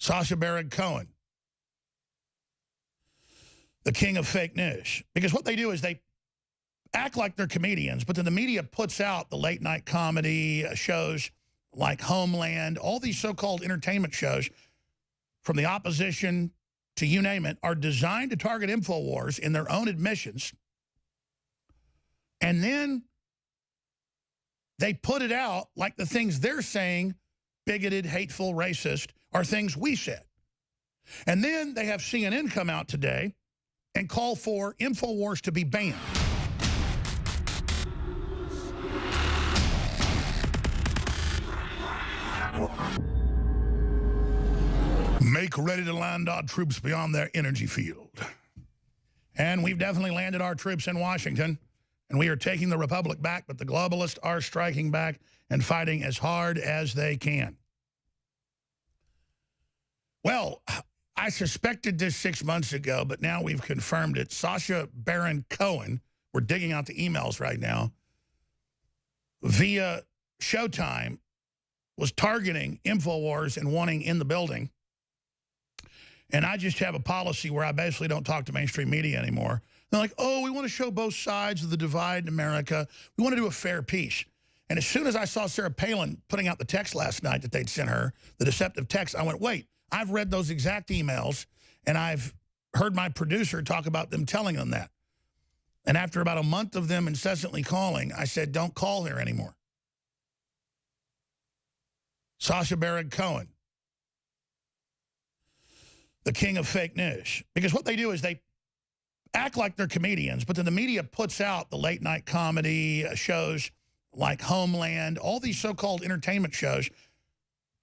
Sacha Baron Cohen, the king of fake news. Because what they do is they act like they're comedians, but then the media puts out the late night comedy shows like Homeland, all these so-called entertainment shows from the opposition to you name it, are designed to target InfoWars in their own admissions. And then they put it out like the things they're saying, bigoted, hateful, racist, are things we said. And then they have CNN come out today and call for InfoWars to be banned. Make ready to land our troops beyond their energy field. And we've definitely landed our troops in Washington, and we are taking the republic back, but the globalists are striking back and fighting as hard as they can. Well, I suspected this 6 months ago, but now we've confirmed it. Sacha Baron Cohen, we're digging out the emails right now, via Showtime, was targeting InfoWars and wanting in the building. And I just have a policy where I basically don't talk to mainstream media anymore. They're like, oh, we want to show both sides of the divide in America. We want to do a fair piece. And as soon as I saw Sarah Palin putting out the text last night that they'd sent her, the deceptive text, I went, wait, I've read those exact emails, and I've heard my producer talk about them telling them that. And after about a month of them incessantly calling, I said, don't call her anymore. Sacha Baron Cohen, the king of fake news. Because what they do is they act like they're comedians, but then the media puts out the late night comedy shows like Homeland, all these so-called entertainment shows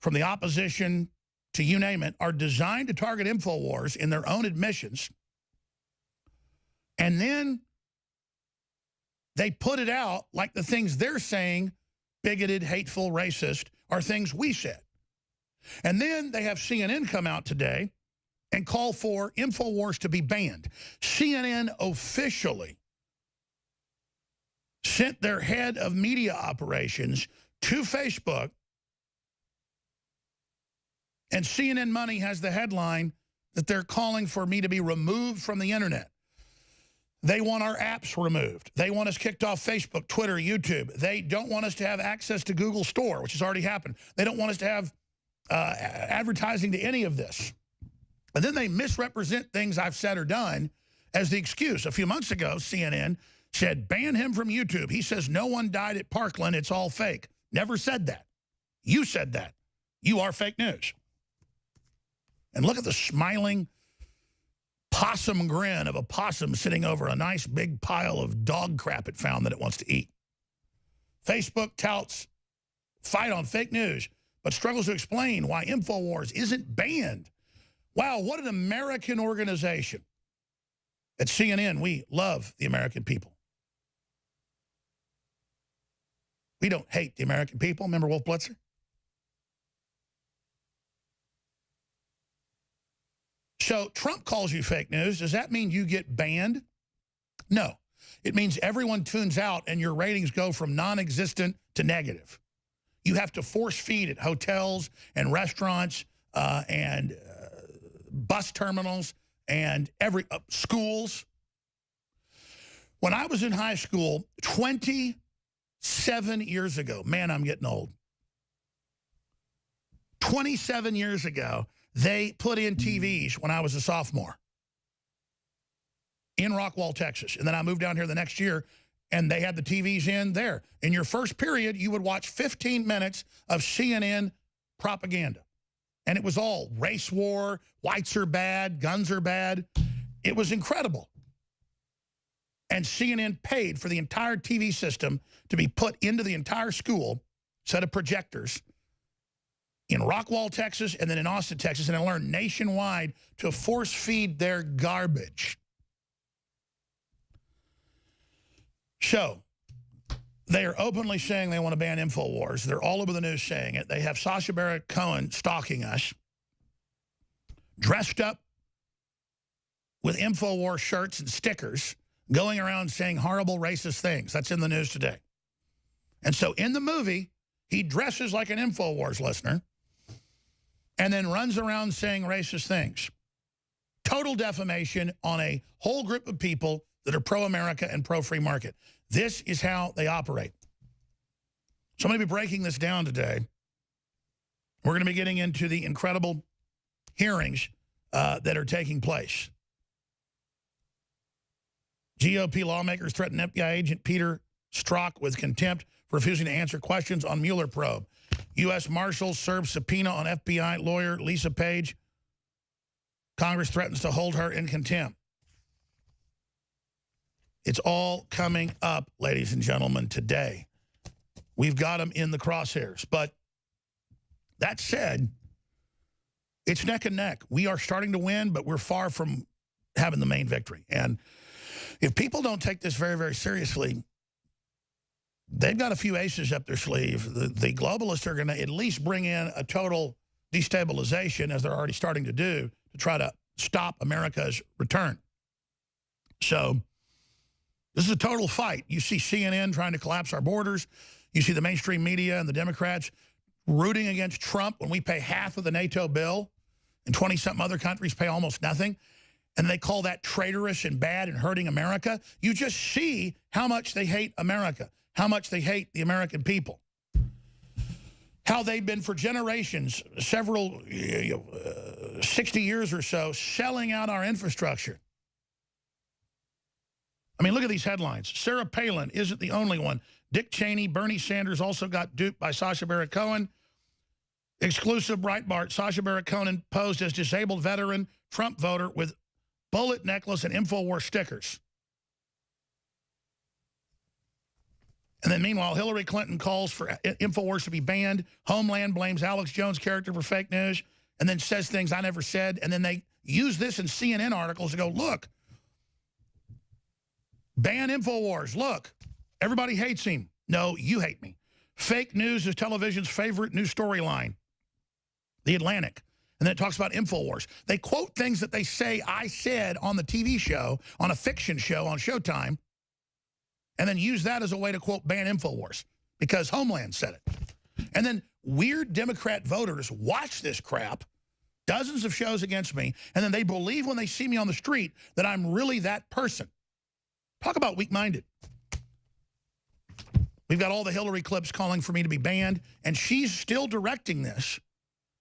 from the opposition to you name it, are designed to target InfoWars in their own admissions. And then they put it out like the things they're saying, bigoted, hateful, racist, are things we said. And then they have CNN come out today and call for InfoWars to be banned. CNN officially sent their head of media operations to Facebook, and CNN Money has the headline that they're calling for me to be removed from the internet. They want our apps removed. They want us kicked off Facebook, Twitter, YouTube. They don't want us to have access to Google Store, which has already happened. They don't want us to have advertising to any of this. And then they misrepresent things I've said or done as the excuse. A few months ago, CNN said, ban him from YouTube. He says no one died at Parkland. It's all fake. Never said that. You said that. You are fake news. And look at the smiling possum grin of a possum sitting over a nice big pile of dog crap it found that it wants to eat. Facebook touts fight on fake news, but struggles to explain why InfoWars isn't banned. Wow, what an American organization. At CNN, we love the American people. We don't hate the American people. Remember Wolf Blitzer? So Trump calls you fake news. Does that mean you get banned? No. It means everyone tunes out and your ratings go from non-existent to negative. You have to force feed at hotels and restaurants and bus terminals and schools. When I was in high school 27 years ago, man, I'm getting old. 27 years ago, they put in TVs when I was a sophomore in Rockwall, Texas. And then I moved down here the next year, and they had the TVs in there. In your first period, you would watch 15 minutes of CNN propaganda. And it was all race war, whites are bad, guns are bad. It was incredible. And CNN paid for the entire TV system to be put into the entire school, set of projectors, in Rockwall, Texas, and then in Austin, Texas, and I learned nationwide to force feed their garbage. So they are openly saying they want to ban InfoWars. They're all over the news saying it. They have Sacha Baron Cohen stalking us, dressed up with InfoWars shirts and stickers, going around saying horrible racist things. That's in the news today. And so in the movie, he dresses like an InfoWars listener, and then runs around saying racist things. Total defamation on a whole group of people that are pro-America and pro-free market. This is how they operate. So I'm going to be breaking this down today. We're going to be getting into the incredible hearings that are taking place. GOP lawmakers threaten FBI agent Peter Strzok with contempt for refusing to answer questions on Mueller probe. U.S. Marshals serve subpoena on FBI lawyer Lisa Page. Congress threatens to hold her in contempt. It's all coming up, ladies and gentlemen, today. We've got them in the crosshairs. But that said, it's neck and neck. We are starting to win, but we're far from having the main victory. And if people don't take this very, very seriously, they've got a few aces up their sleeve. The globalists are going to at least bring in a total destabilization, as they're already starting to do, to try to stop America's return. So this is a total fight. You see CNN trying to collapse our borders. You see the mainstream media and the Democrats rooting against Trump when we pay half of the NATO bill and 20-something other countries pay almost nothing. And they call that traitorous and bad and hurting America. You just see how much they hate America, how much they hate the American people, how they've been for generations, several, 60 years or so, selling out our infrastructure. I mean, look at these headlines. Sarah Palin isn't the only one. Dick Cheney, Bernie Sanders also got duped by Sacha Baron Cohen. Exclusive Breitbart, Sacha Baron Cohen posed as disabled veteran Trump voter with bullet necklace and InfoWars stickers. And then meanwhile, Hillary Clinton calls for InfoWars to be banned. Homeland blames Alex Jones' character for fake news and then says things I never said. And then they use this in CNN articles to go, look, ban InfoWars. Look, everybody hates him. No, you hate me. Fake news is television's favorite news storyline. The Atlantic. And then it talks about InfoWars. They quote things that they say I said on the TV show, on a fiction show on Showtime, and then use that as a way to, quote, ban InfoWars because Homeland said it. And then weird Democrat voters watch this crap, dozens of shows against me, and then they believe when they see me on the street that I'm really that person. Talk about weak-minded. We've got all the Hillary clips calling for me to be banned, and she's still directing this.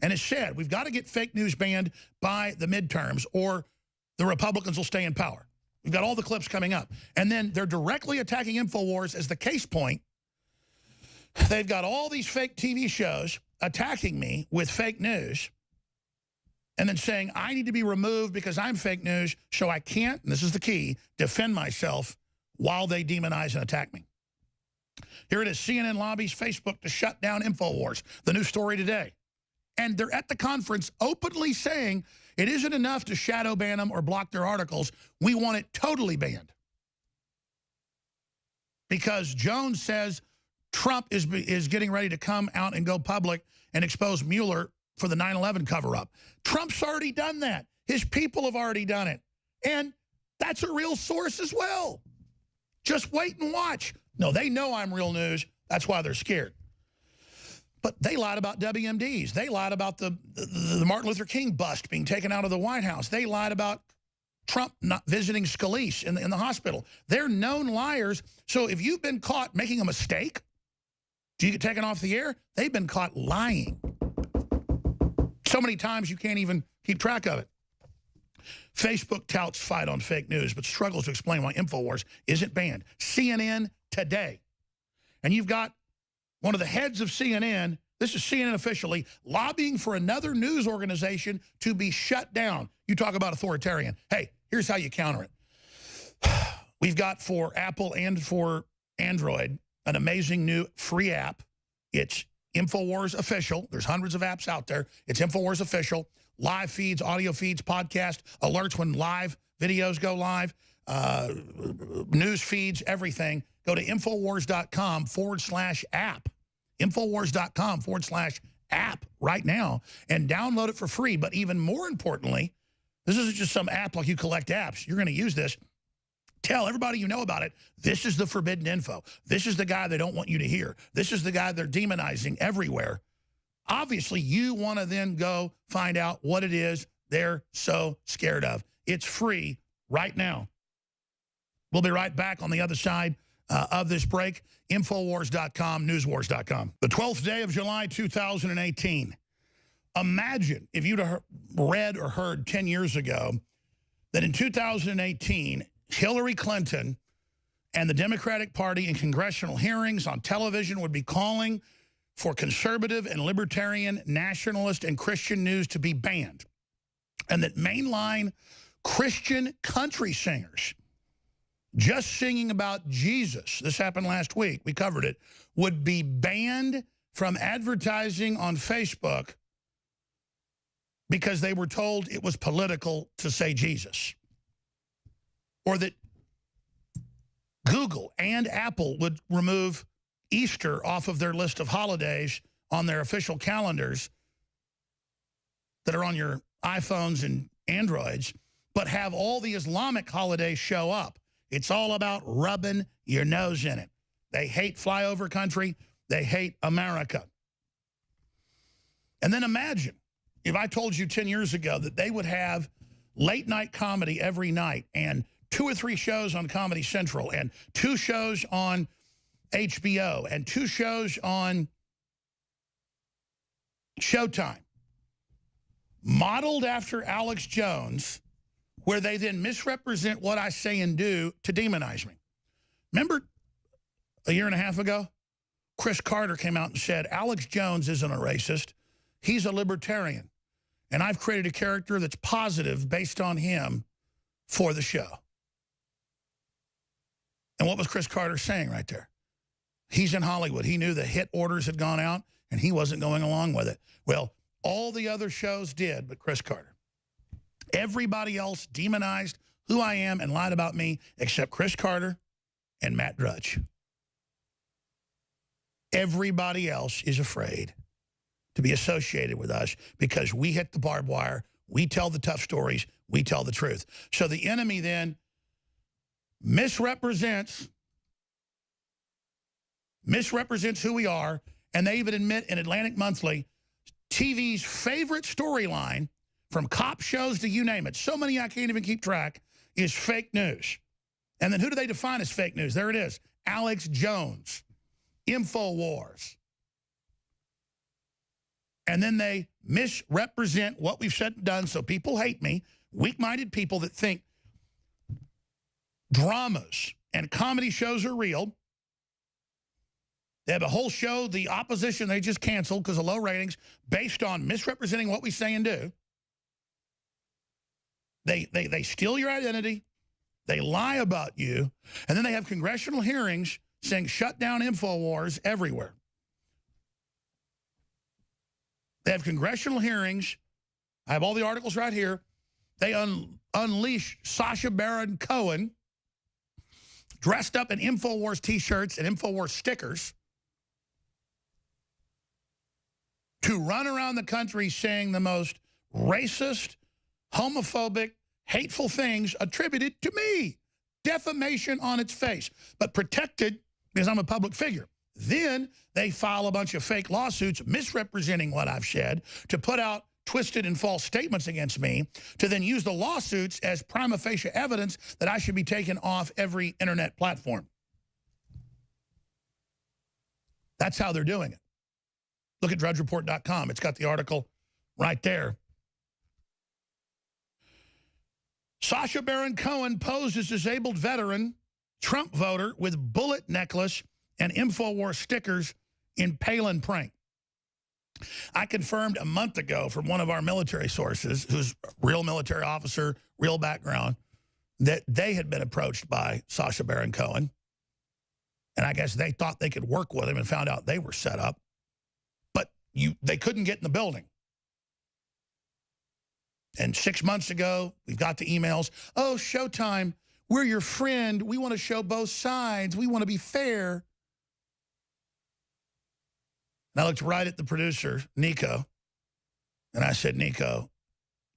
And it's said, we've got to get fake news banned by the midterms or the Republicans will stay in power. We've got all the clips coming up. And then they're directly attacking InfoWars as the case point. They've got all these fake TV shows attacking me with fake news and then saying I need to be removed because I'm fake news so I can't, and this is the key, defend myself while they demonize and attack me. Here it is, CNN lobbies Facebook to shut down InfoWars, the new story today. And they're at the conference openly saying it isn't enough to shadow ban them or block their articles. We want it totally banned. Because Jones says Trump is getting ready to come out and go public and expose Mueller for the 9/11 cover-up. Trump's already done that. His people have already done it. And that's a real source as well. Just wait and watch. No, they know I'm real news. That's why they're scared. But they lied about WMDs. They lied about the Martin Luther King bust being taken out of the White House. They lied about Trump not visiting Scalise in the hospital. They're known liars. So if you've been caught making a mistake, do you get taken off the air? They've been caught lying. So many times you can't even keep track of it. Facebook touts fight on fake news, but struggles to explain why InfoWars isn't banned. CNN today. And you've got one of the heads of CNN, this is CNN officially, lobbying for another news organization to be shut down. You talk about authoritarian. Hey, here's how you counter it. We've got for Apple and for Android an amazing new free app. It's InfoWars Official. There's hundreds of apps out there. It's InfoWars Official. Live feeds, audio feeds, podcast, alerts when live videos go live, news feeds, everything. Go to InfoWars.com/app. InfoWars.com/app right now and download it for free. But even more importantly, this isn't just some app like you collect apps. You're going to use this. Tell everybody you know about it, this is the forbidden info. This is the guy they don't want you to hear. This is the guy they're demonizing everywhere. Obviously, you want to then go find out what it is they're so scared of. It's free right now. We'll be right back on the other side of this break. Infowars.com, newswars.com. The 12th day of July, 2018. Imagine if you'd have read or heard 10 years ago that in 2018, Hillary Clinton and the Democratic Party in congressional hearings on television would be calling for conservative and libertarian, nationalist, and Christian news to be banned. And that mainline Christian country singers just singing about Jesus, this happened last week, we covered it, would be banned from advertising on Facebook because they were told it was political to say Jesus. Or that Google and Apple would remove Easter off of their list of holidays on their official calendars that are on your iPhones and Androids, but have all the Islamic holidays show up. It's all about rubbing your nose in it. They hate flyover country. They hate America. And then imagine if I told you 10 years ago that they would have late night comedy every night and 2 or 3 shows on Comedy Central and 2 shows on HBO and 2 shows on Showtime, modeled after Alex Jones, where they then misrepresent what I say and do to demonize me. Remember a year and a half ago, Chris Carter came out and said, Alex Jones isn't a racist, he's a libertarian. And I've created a character that's positive based on him for the show. And what was Chris Carter saying right there? He's in Hollywood. He knew the hit orders had gone out, and he wasn't going along with it. Well, all the other shows did, but Chris Carter. Everybody else demonized who I am and lied about me, except Chris Carter and Matt Drudge. Everybody else is afraid to be associated with us because we hit the barbed wire, we tell the tough stories, we tell the truth. So the enemy then misrepresents who we are, and they even admit in Atlantic Monthly, TV's favorite storyline, from cop shows to you name it, so many I can't even keep track, is fake news. And then who do they define as fake news? There it is, Alex Jones, InfoWars. And then they misrepresent what we've said and done, so people hate me, weak-minded people that think dramas and comedy shows are real. They have a whole show, The Opposition, they just canceled because of low ratings, based on misrepresenting what we say and do. They steal your identity, they lie about you, and then they have congressional hearings saying shut down InfoWars everywhere. They have congressional hearings. I have all the articles right here. They unleash Sacha Baron Cohen, dressed up in InfoWars T-shirts and InfoWars stickers, to run around the country saying the most racist, homophobic, hateful things attributed to me. Defamation on its face, but protected because I'm a public figure. Then they file a bunch of fake lawsuits misrepresenting what I've said to put out twisted and false statements against me, to then use the lawsuits as prima facie evidence that I should be taken off every internet platform. That's how they're doing it. Look at drudgereport.com. It's got the article right there. Sacha Baron Cohen posed as disabled veteran, Trump voter with bullet necklace and InfoWars stickers in Palin prank. I confirmed a month ago from one of our military sources, who's a real military officer, real background, that they had been approached by Sacha Baron Cohen. And I guess they thought they could work with him and found out they were set up. But they couldn't get in the building. And 6 months ago, we've got the emails. Oh, Showtime, we're your friend. We want to show both sides. We want to be fair. And I looked right at the producer, Nico, and I said, Nico,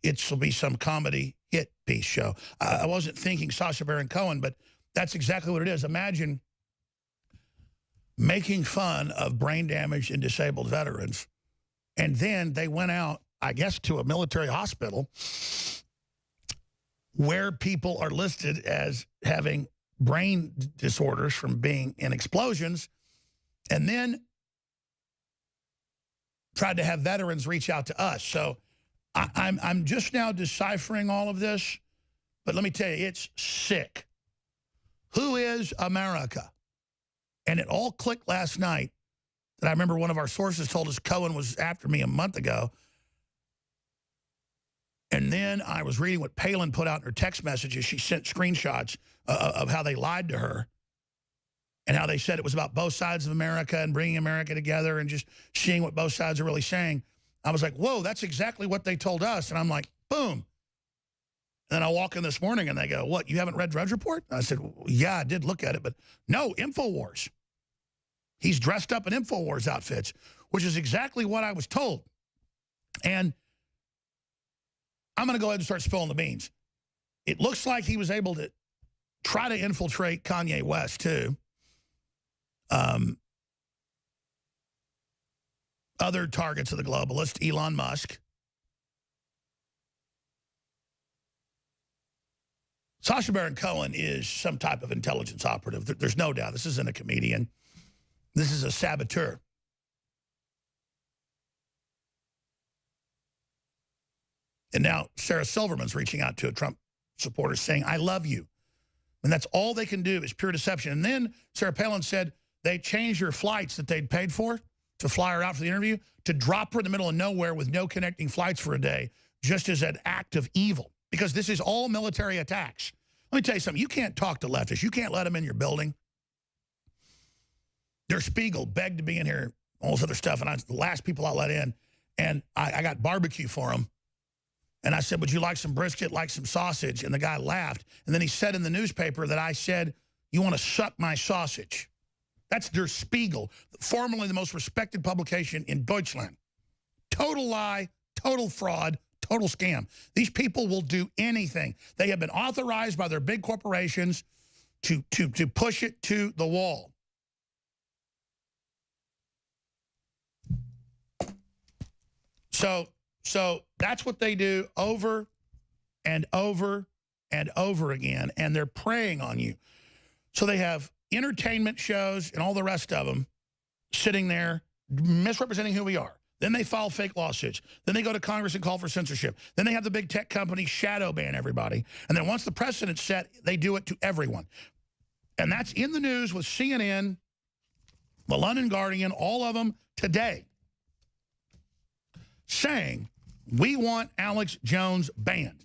it'll be some comedy hit piece show. I wasn't thinking Sacha Baron Cohen, but that's exactly what it is. Imagine making fun of brain damaged and disabled veterans And then they went out, I guess, to a military hospital where people are listed as having brain disorders from being in explosions, and then tried to have veterans reach out to us. So I'm just now deciphering all of this, but let me tell you, it's sick. Who is America? And it all clicked last night that I remember one of our sources told us Cohen was after me a month ago. And then I was reading what Palin put out in her text messages. She sent screenshots of how they lied to her and how they said it was about both sides of America and bringing America together and just seeing what both sides are really saying. I was like, whoa, that's exactly what they told us. And I'm like, boom. And then I walk in this morning and they go, what, you haven't read Drudge Report? I said, well, yeah, I did look at it, but no, InfoWars. He's dressed up in InfoWars outfits, which is exactly what I was told. And I'm going to go ahead and start spilling the beans. It looks like he was able to try to infiltrate Kanye West, too. Other targets of the globalist, Elon Musk. Sacha Baron Cohen is some type of intelligence operative. There's no doubt. This isn't a comedian. This is a saboteur. And now Sarah Silverman's reaching out to a Trump supporter saying, I love you. And that's all they can do is pure deception. And then Sarah Palin said they changed her flights that they'd paid for to fly her out for the interview to drop her in the middle of nowhere with no connecting flights for a day, just as an act of evil. Because this is all military attacks. Let me tell you something. You can't talk to leftists. You can't let them in your building. Der Spiegel begged to be in here, all this other stuff, and I was the last people I let in. And I got barbecue for them. And I said, would you like some brisket, like some sausage? And the guy laughed. And then he said in the newspaper that I said, you want to suck my sausage. That's Der Spiegel, formerly the most respected publication in Deutschland. Total lie, total fraud, total scam. These people will do anything. They have been authorized by their big corporations to push it to the wall. So that's what they do over and over and over again, and they're preying on you. So they have entertainment shows and all the rest of them sitting there misrepresenting who we are. Then they file fake lawsuits. Then they go to Congress and call for censorship. Then they have the big tech companies shadow ban everybody. And then once the precedent's set, they do it to everyone. And that's in the news with CNN, the London Guardian, all of them today, saying, we want Alex Jones banned.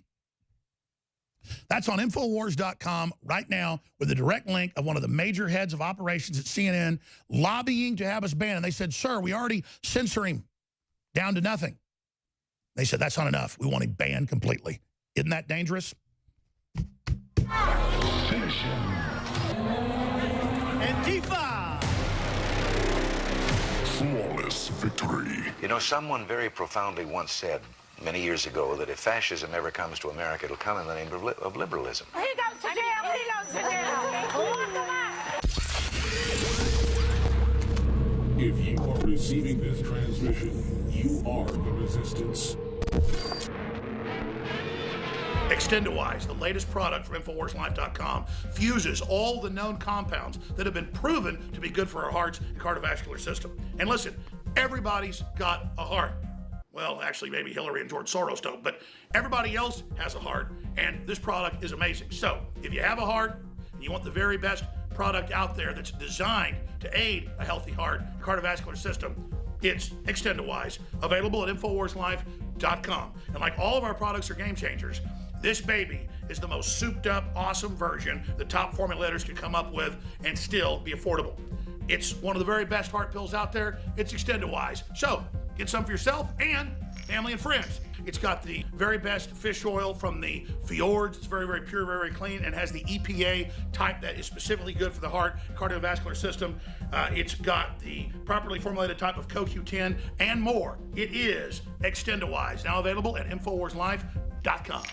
That's on InfoWars.com right now with a direct link of one of the major heads of operations at CNN lobbying to have us banned. And they said, sir, we already censor him down to nothing. They said, that's not enough. We want him banned completely. Isn't that dangerous? Finish him. Antifa! Flawless victory. You know, someone very profoundly once said many years ago that if fascism ever comes to America, it'll come in the name of liberalism. He goes to jail. He goes to jail. Lock him up. If you are receiving this transmission, you are the resistance. Extendowise, the latest product from InfoWarsLife.com, fuses all the known compounds that have been proven to be good for our hearts and cardiovascular system. And listen, everybody's got a heart. Well, actually, maybe Hillary and George Soros don't, but everybody else has a heart, and this product is amazing. So if you have a heart and you want the very best product out there that's designed to aid a healthy heart and cardiovascular system, it's Extendowise, available at InfoWarsLife.com. And like all of our products are game changers, this baby is the most souped up, awesome version the top formulators can come up with and still be affordable. It's one of the very best heart pills out there. It's Extendowise. So get some for yourself and family and friends. It's got the very best fish oil from the fjords. It's very, very pure, very, very clean, and has the EPA type that is specifically good for the heart, cardiovascular system. It's got the properly formulated type of CoQ10 and more. It is Extendowise, now available at InfoWarsLife.com.